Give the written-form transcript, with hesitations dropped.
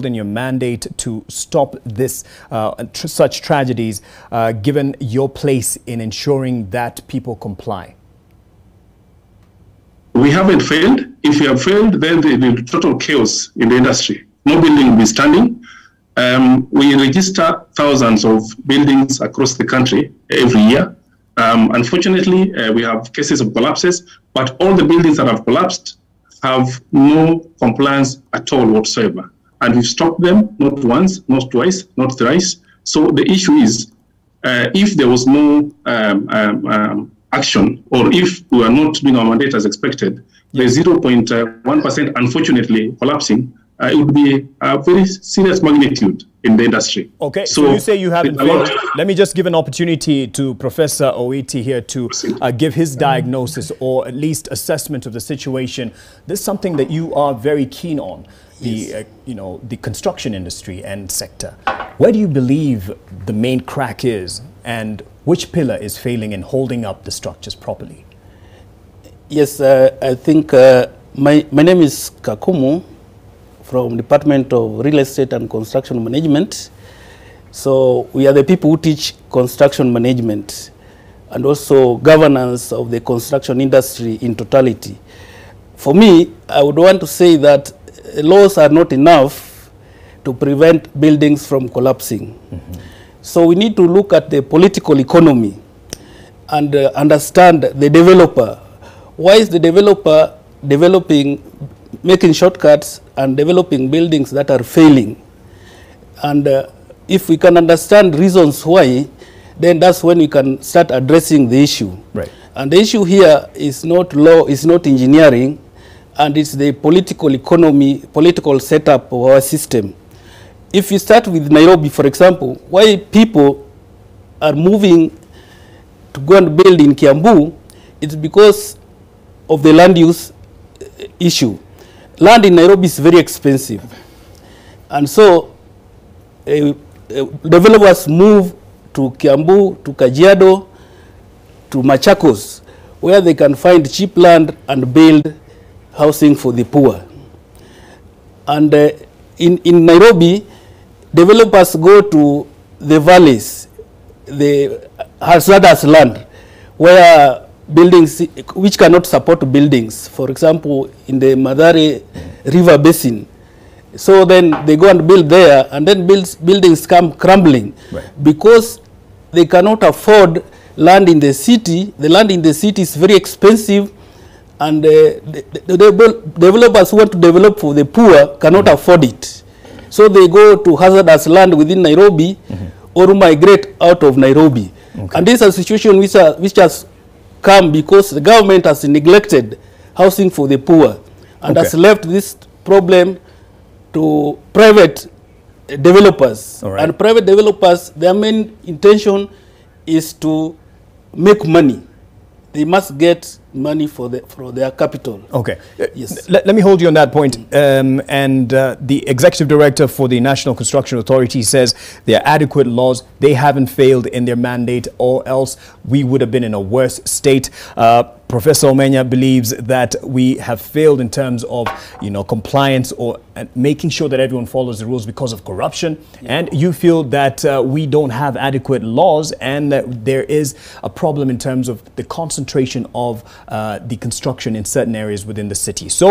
in your mandate to stop this such tragedies, given your place in ensuring that people comply? We haven't failed. If we have failed, then there will be total chaos in the industry. No building will be standing. We register thousands of buildings across the country every year. Unfortunately, we have cases of collapses, but all the buildings that have collapsed have no compliance at all whatsoever. And we've stopped them, not once, not twice, not thrice. So the issue is, if there was no action, or if we are not doing our mandate as expected, the 0.1% unfortunately collapsing, it would be a very serious magnitude in the industry. Okay, so you say you haven't failed. Let me just give an opportunity to Professor Owiti here to give his diagnosis or at least assessment of the situation. This is something that you are very keen on, the the construction industry and sector. Where do you believe the main crack is, and which pillar is failing in holding up the structures properly? Yes, I think my name is K'akumu, from Department of Real Estate and Construction Management. So we are the people who teach construction management and also governance of the construction industry in totality. For me, I would want to say that laws are not enough to prevent buildings from collapsing. So we need to look at the political economy and understand the developer. Why is the developer making shortcuts and developing buildings that are failing? And if we can understand reasons why, then that's when we can start addressing the issue. Right. And the issue here is not law, it's not engineering, and it's the political economy, political setup of our system. If you start with Nairobi, for example, why people are moving to go and build in Kiambu, it's because of the land use issue. Land in Nairobi is very expensive. And so developers move to Kiambu, to Kajiado, to Machakos, where they can find cheap land and build housing for the poor. And in Nairobi, developers go to the valleys, the hazardous land, where buildings which cannot support buildings, for example, in the Madare River Basin. So then they go and build there, and then buildings come crumbling, because they cannot afford land in the city. The land in the city is very expensive, and the developers who want to develop for the poor cannot afford it. So they go to hazardous land within Nairobi or migrate out of Nairobi. And this is a situation which has come because the government has neglected housing for the poor and has left this problem to private developers. And private developers, their main intention is to make money. They must get money for their capital. Okay. Yes. Let me hold you on that point. The executive director for the National Construction Authority says there are adequate laws. They haven't failed in their mandate, or else we would have been in a worse state. Professor Omenya believes that we have failed in terms of, compliance or making sure that everyone follows the rules because of corruption. And you feel that we don't have adequate laws, and that there is a problem in terms of the concentration of the construction in certain areas within the city. So